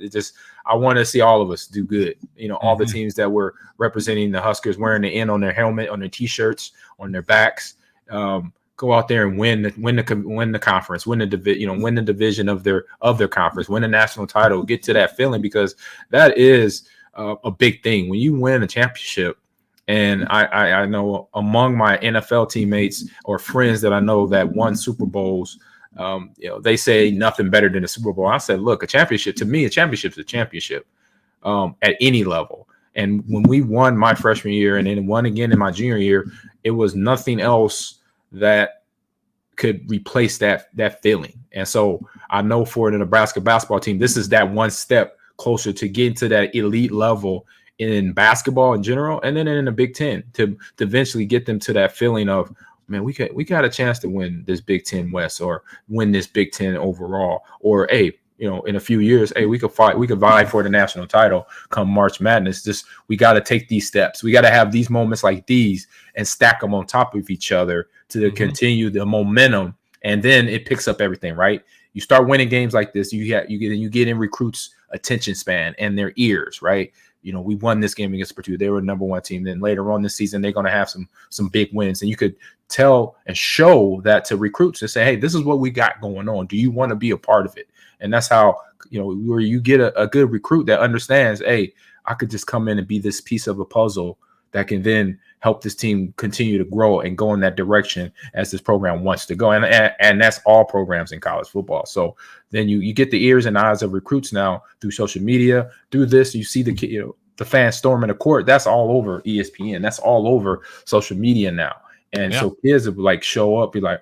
I want to see all of us do good. All the teams that were representing the Huskers, wearing the N on their helmet, on their T-shirts, on their backs, go out there and win the conference, win the division of their conference, win the national title, get to that feeling, because that is a big thing when you win a championship. And I know among my NFL teammates or friends that I know that won Super Bowls, they say nothing better than a Super Bowl. I said, look, a championship, to me, a championship is a championship at any level. And when we won my freshman year and then won again in my junior year, it was nothing else that could replace that feeling. And so I know for the Nebraska basketball team, this is that one step closer to getting to that elite level in basketball in general, and then in the Big Ten to eventually get them to that feeling of, man, we got a chance to win this Big Ten West or win this Big Ten overall, or hey, in a few years, hey, we could vie for the national title come March Madness. Just we got to take these steps. We got to have these moments like these and stack them on top of each other to continue the momentum, and then it picks up everything. Right? You start winning games like this, you get in recruits' attention span and their ears. Right? We won this game against Purdue. They were the number one team. Then later on this season, they're going to have some big wins, and you could tell and show that to recruits and say, hey, this is what we got going on. Do you want to be a part of it? And that's how, where you get a good recruit that understands, hey, I could just come in and be this piece of a puzzle that can then help this team continue to grow and go in that direction as this program wants to go. And that's all programs in college football. So then you get the ears and eyes of recruits now through social media, through this. You see the fans storming the court. That's all over ESPN. That's all over social media now. And so kids will like show up, be like,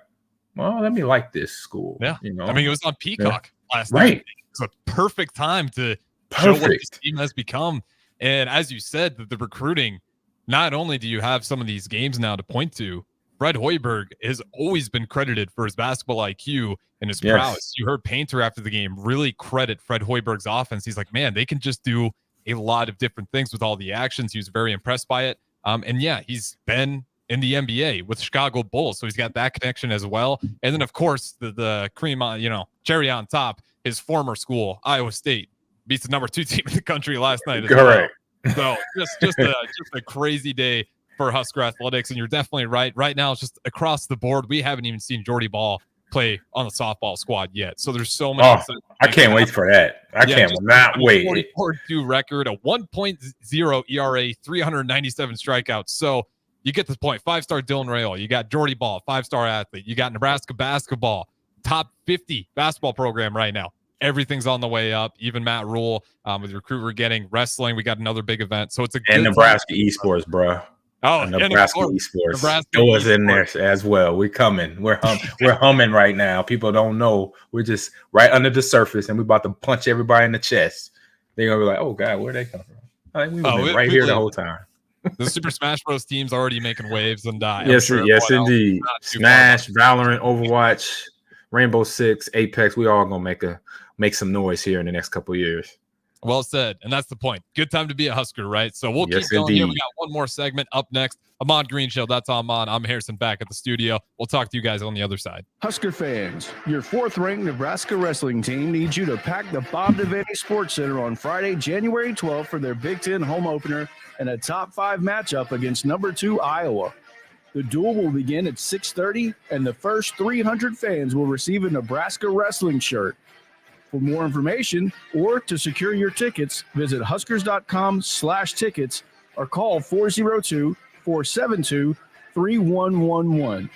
well, let me like this school. Yeah. I mean, it was on Peacock last night. Right. It's a perfect time to show what this team has become. And as you said, the recruiting, not only do you have some of these games now to point to, Fred Hoiberg has always been credited for his basketball IQ and his prowess. You heard Painter after the game really credit Fred Hoiberg's offense. He's like, man, they can just do a lot of different things with all the actions. He was very impressed by it. And yeah, he's been in the NBA with Chicago Bulls, so he's got that connection as well. And then, of course, the cream on, cherry on top, his former school, Iowa State, beats the number 2 team in the country last night. Correct. So just a crazy day for Husker athletics, and you're definitely right. Right now, it's just across the board. We haven't even seen Jordy Ball play on the softball squad yet. So there's so many. I can't wait for that. I can't not wait. 44-2 record, a 1.0 ERA, 397 strikeouts. So you get the point. 5-star Dylan Rayle. You got Jordy Ball, 5-star athlete. You got Nebraska basketball, top 50 basketball program right now. Everything's on the way up. Even Matt Rule with the recruit we're getting. Wrestling, we got another big event. So it's a good Nebraska esports, bro. Oh, Nebraska esports. It was in there as well. We're coming. We're humming right now. People don't know. We're just right under the surface, and we're about to punch everybody in the chest. They're gonna be like, "Oh God, where'd they come from?" I think we've been here the whole time. The Super Smash Bros. Team's already making waves, and yes, indeed. Smash, Valorant, Overwatch, Rainbow Six, Apex. We all gonna make some noise here in the next couple of years. Well said, and that's the point. Good time to be a Husker, right? So we'll keep going here. We got one more segment up next. Ahman Green Show. That's Ahman. I'm Harrison back at the studio. We'll talk to you guys on the other side. Husker fans, your 4th-ranked Nebraska wrestling team needs you to pack the Bob Devaney Sports Center on Friday, January 12th for their Big Ten home opener and a top 5 matchup against number 2 Iowa. The duel will begin at 6:30, and the first 300 fans will receive a Nebraska wrestling shirt. For more information or to secure your tickets, visit huskers.com/tickets or call 402-472-3111.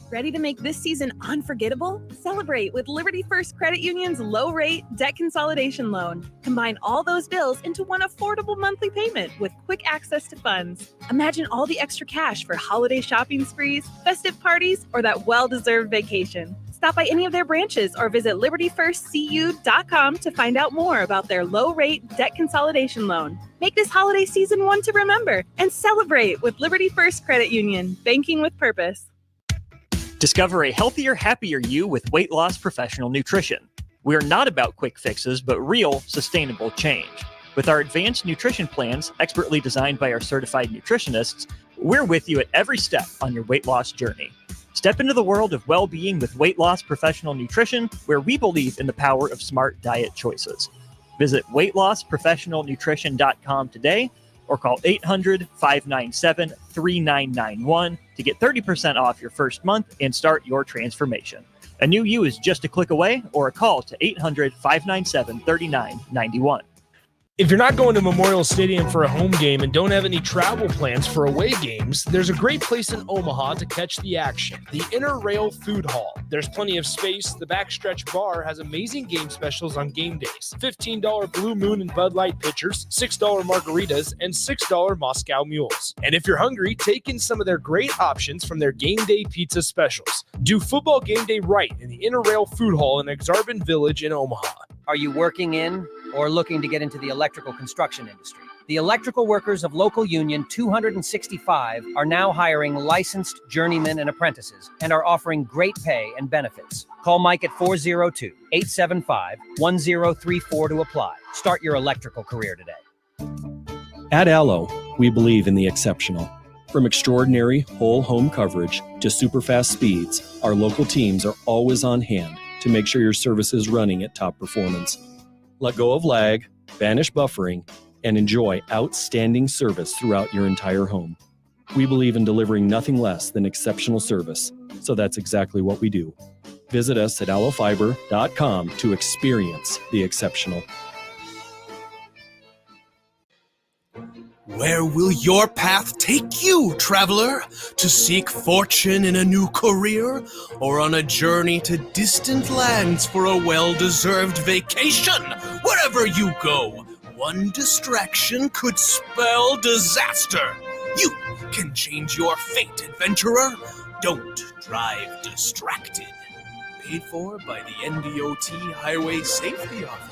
Ready to make this season unforgettable? Celebrate with Liberty First Credit Union's low-rate debt consolidation loan. Combine all those bills into one affordable monthly payment with quick access to funds. Imagine all the extra cash for holiday shopping sprees, festive parties, or that well-deserved vacation. Stop by any of their branches or visit libertyfirstcu.com to find out more about their low-rate debt consolidation loan. Make this holiday season one to remember and celebrate with Liberty First Credit Union, banking with purpose. Discover a healthier, happier you with Weight Loss Professional Nutrition. We are not about quick fixes, but real, sustainable change. With our advanced nutrition plans, expertly designed by our certified nutritionists, we're with you at every step on your weight loss journey. Step into the world of well-being with Weight Loss Professional Nutrition, where we believe in the power of smart diet choices. Visit weightlossprofessionalnutrition.com today or call 800-597-3991 to get 30% off your first month and start your transformation. A new you is just a click away or a call to 800-597-3991. If you're not going to Memorial Stadium for a home game and don't have any travel plans for away games, there's a great place in Omaha to catch the action, the Inner Rail Food Hall. There's plenty of space. The Backstretch Bar has amazing game specials on game days. $15 Blue Moon and Bud Light pitchers, $6 margaritas, and $6 Moscow Mules. And if you're hungry, take in some of their great options from their game day pizza specials. Do football game day right in the Inner Rail Food Hall in Exarban Village in Omaha. Are you working in or looking to get into the electrical construction industry? The electrical workers of Local Union 265 are now hiring licensed journeymen and apprentices and are offering great pay and benefits. Call Mike at 402-875-1034 to apply. Start your electrical career today. At Allo, we believe in the exceptional. From extraordinary whole home coverage to super fast speeds, our local teams are always on hand to make sure your service is running at top performance. Let go of lag, banish buffering, and enjoy outstanding service throughout your entire home. We believe in delivering nothing less than exceptional service, so that's exactly what we do. Visit us at allofiber.com to experience the exceptional. Where will your path take you, traveler? To seek fortune in a new career? Or on a journey to distant lands for a well-deserved vacation? Wherever you go, one distraction could spell disaster. You can change your fate, adventurer. Don't drive distracted. Paid for by the NDOT Highway Safety Office.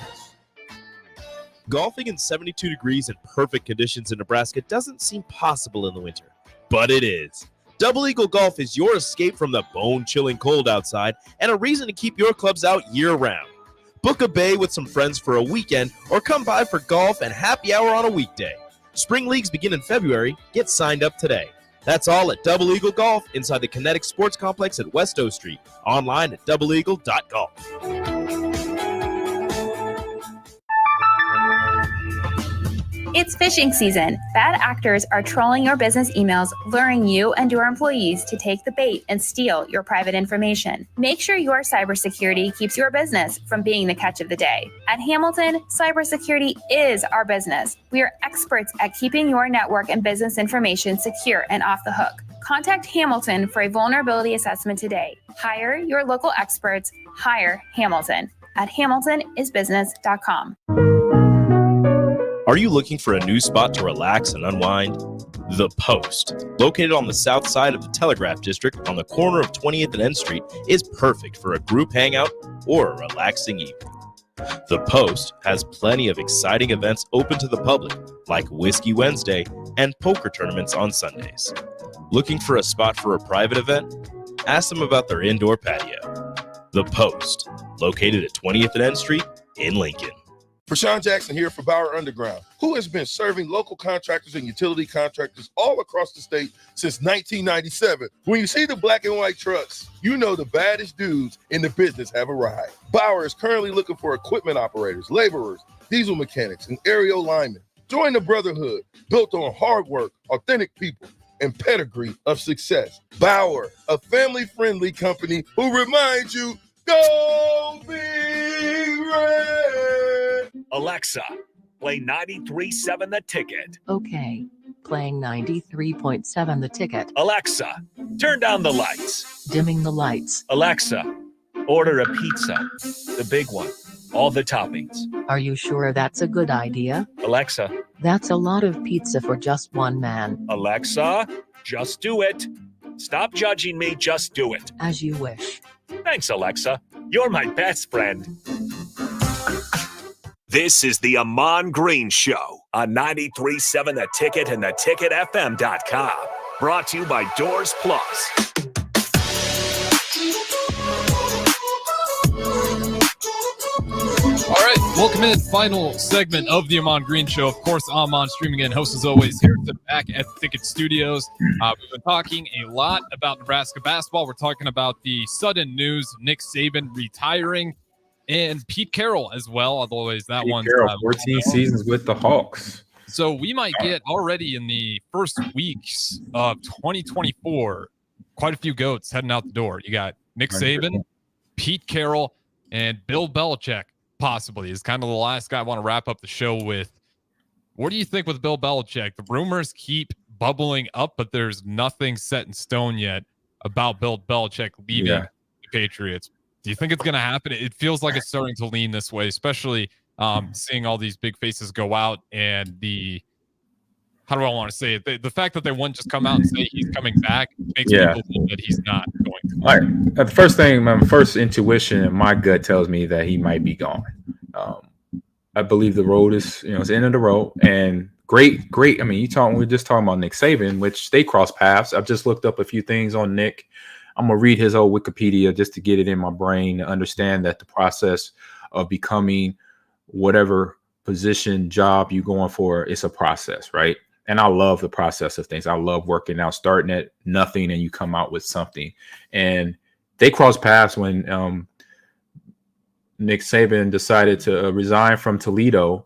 Golfing in 72 degrees and perfect conditions in Nebraska doesn't seem possible in the winter, but it is. Double Eagle Golf is your escape from the bone-chilling cold outside and a reason to keep your clubs out year-round. Book a bay with some friends for a weekend or come by for golf and happy hour on a weekday. Spring leagues begin in February. Get signed up today. That's all at Double Eagle Golf inside the Kinetic Sports Complex at West O Street. Online at doubleeagle.golf. It's fishing season. Bad actors are trolling your business emails, luring you and your employees to take the bait and steal your private information. Make sure your cybersecurity keeps your business from being the catch of the day. At Hamilton, cybersecurity is our business. We are experts at keeping your network and business information secure and off the hook. Contact Hamilton for a vulnerability assessment today. Hire your local experts. Hire Hamilton at hamiltonisbusiness.com. Are you looking for a new spot to relax and unwind? The Post, located on the south side of the Telegraph District on the corner of 20th and N Street, is perfect for a group hangout or a relaxing evening. The Post has plenty of exciting events open to the public, like Whiskey Wednesday and poker tournaments on Sundays. Looking for a spot for a private event? Ask them about their indoor patio. The Post, located at 20th and N Street in Lincoln. Prashawn Jackson here for Bauer Underground, who has been serving local contractors and utility contractors all across the state since 1997. When you see the black and white trucks, you know the baddest dudes in the business have arrived. Bauer is currently looking for equipment operators, laborers, diesel mechanics, and aerial linemen. Join the brotherhood built on hard work, authentic people, and pedigree of success. Bauer, a family-friendly company who reminds you, go Big Red! Alexa, play 93.7 The Ticket. Okay, playing 93.7 The Ticket. Alexa, turn down the lights. Dimming the lights. Alexa, order a pizza, the big one, all the toppings. Are you sure that's a good idea? Alexa. That's a lot of pizza for just one man. Alexa, just do it. Stop judging me, just do it. As you wish. Thanks, Alexa. You're my best friend. This is the Ahman Green Show on 93.7 The Ticket and theticketfm.com. Brought to you by Doors Plus. All right, welcome in. Final segment of the Ahman Green Show. Of course, Ahman streaming in, host as always here back at the Ticket Studios. We've been talking a lot about Nebraska basketball. We're talking about the sudden news, Nick Saban retiring, and Pete Carroll as well. Otherwise, that one 14 seasons with the Hawks. So we might get already in the first weeks of 2024 quite a few goats heading out the door. You got Nick Saban, Pete Carroll, and Bill Belichick. Possibly is kind of the last guy I want to wrap up the show with What do you think with Bill Belichick? The rumors keep bubbling up, but there's nothing set in stone yet about Bill Belichick leaving the Patriots. Do you think it's going to happen? It feels like it's starting to lean this way, especially seeing all these big faces go out and how do I want to say it? The fact that they wouldn't just come out and say he's coming back makes people think that he's not going to. All right. The first thing, my first intuition and my gut tells me that he might be gone. I believe the road is, it's the end of the road. And great. I mean, we're just talking about Nick Saban, which they cross paths. I've just looked up a few things on Nick. I'm going to read his whole Wikipedia just to get it in my brain to understand that the process of becoming whatever position, job you're going for, it's a process, right? And I love the process of things. I love working out, starting at nothing and you come out with something. And they crossed paths when Nick Saban decided to resign from Toledo,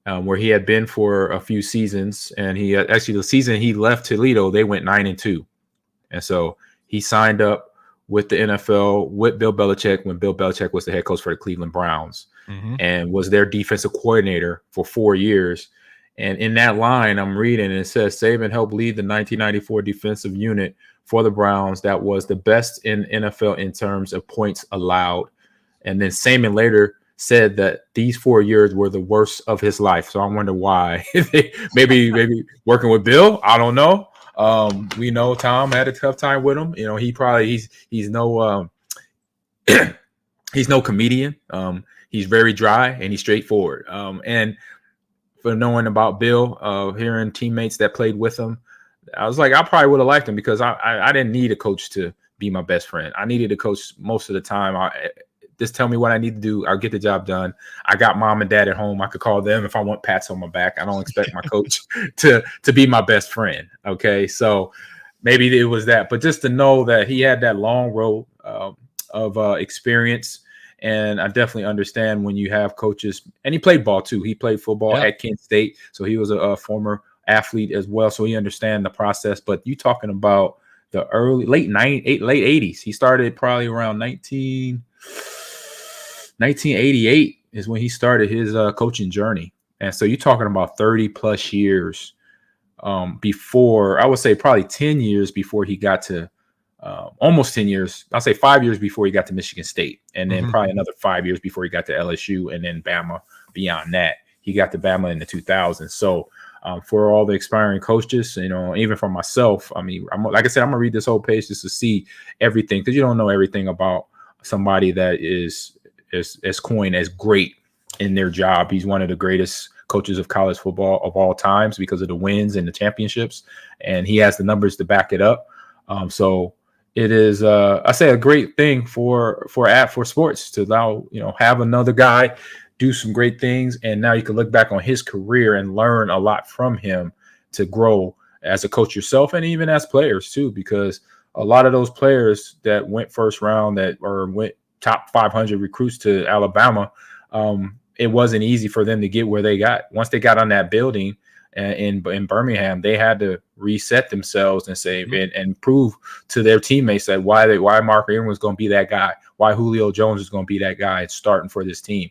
where he had been for a few seasons. And he actually, the season he left Toledo, they went 9-2. And so he signed up with the NFL with Bill Belichick when Bill Belichick was the head coach for the Cleveland Browns and was their defensive coordinator for 4 years. And in that line, I'm reading, and it says Saban helped lead the 1994 defensive unit for the Browns that was the best in NFL in terms of points allowed. And then Saban later said that these 4 years were the worst of his life. So I wonder why. maybe working with Bill. I don't know. We know Tom had a tough time with him. He's no he's no comedian. He's very dry and he's straightforward. And for knowing about Bill, hearing teammates that played with him, I was like, I probably would have liked him because I didn't need a coach to be my best friend. I needed a coach most of the time. Just tell me what I need to do. I'll get the job done. I got mom and dad at home. I could call them if I want pats on my back. I don't expect my coach to be my best friend. Okay. So maybe it was that, but just to know that he had that long road of experience. And I definitely understand when you have coaches, and he played ball too. He played football at Kent State. So he was a former athlete as well. So he understands the process, but you talking about the late 80s. He started probably around 1988 is when he started his coaching journey. And so you're talking about 30 plus years before, I would say probably 10 years before he got to almost 10 years. I'll say 5 years before he got to Michigan State. And then probably another 5 years before he got to LSU and then Bama beyond that. He got to Bama in the 2000s. So for all the expiring coaches, even for myself, I mean, like I said, I'm going to read this whole page just to see everything because you don't know everything about somebody that is coined as great in their job. He's one of the greatest coaches of college football of all times because of the wins and the championships, and he has the numbers to back it up. So it is, I say, a great thing for sports to now have another guy do some great things, and now you can look back on his career and learn a lot from him to grow as a coach yourself and even as players too, because a lot of those players that went first round went top 500 recruits to Alabama, it wasn't easy for them to get where they got. Once they got on that building in Birmingham, they had to reset themselves and say and prove to their teammates that why Mark Ingram was going to be that guy, why Julio Jones was going to be that guy starting for this team,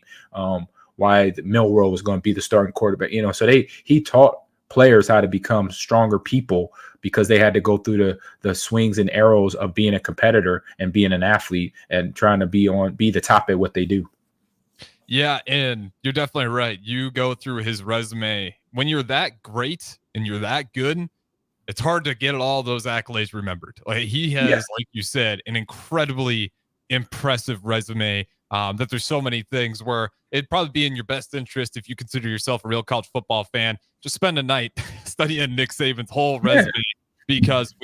why Milroe was going to be the starting quarterback. So he taught players how to become stronger people because they had to go through the swings and arrows of being a competitor and being an athlete and trying to be the top at what they do. Yeah, and you're definitely right. You go through his resume. When you're that great and you're that good, it's hard to get all those accolades remembered. Like he has, like you said, an incredibly impressive resume. That there's so many things where it'd probably be in your best interest if you consider yourself a real college football fan. Just spend a night studying Nick Saban's whole resume because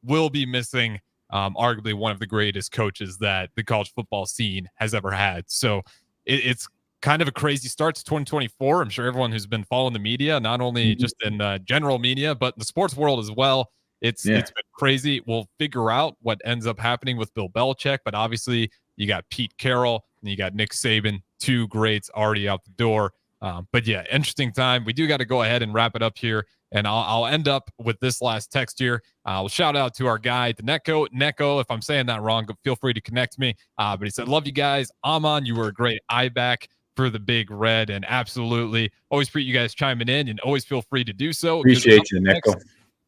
will be missing arguably one of the greatest coaches that the college football scene has ever had. So it's kind of a crazy start to 2024. I'm sure everyone who's been following the media, not only just in general media, but in the sports world as well, it's been crazy. We'll figure out what ends up happening with Bill Belichick, but obviously you got Pete Carroll and you got Nick Saban, two greats already out the door. But yeah, interesting time. We do got to go ahead and wrap it up here. And I'll end up with this last text here. We'll shout out to our guy, the Neko. If I'm saying that wrong, feel free to connect me. But he said, love you guys. Ahman, you were a great eye back for the Big Red. And absolutely, always appreciate you guys chiming in, and always feel free to do so. Appreciate you, Nico.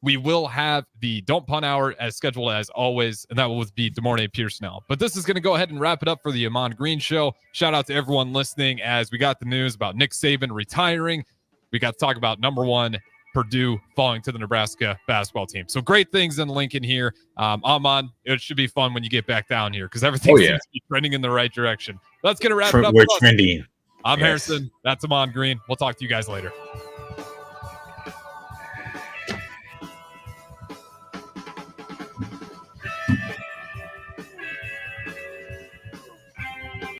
We will have the Don't Punt Hour as scheduled as always, and that will be DeMornay Piersonell. But this is going to go ahead and wrap it up for the Ahman Green Show. Shout out to everyone listening as we got the news about Nick Saban retiring. We got to talk about number one, Purdue falling to the Nebraska basketball team. So great things in Lincoln here. Ahman, it should be fun when you get back down here because everything seems to be trending in the right direction. That's going to wrap it up. We're trending. I'm Harrison. That's Ahman Green. We'll talk to you guys later.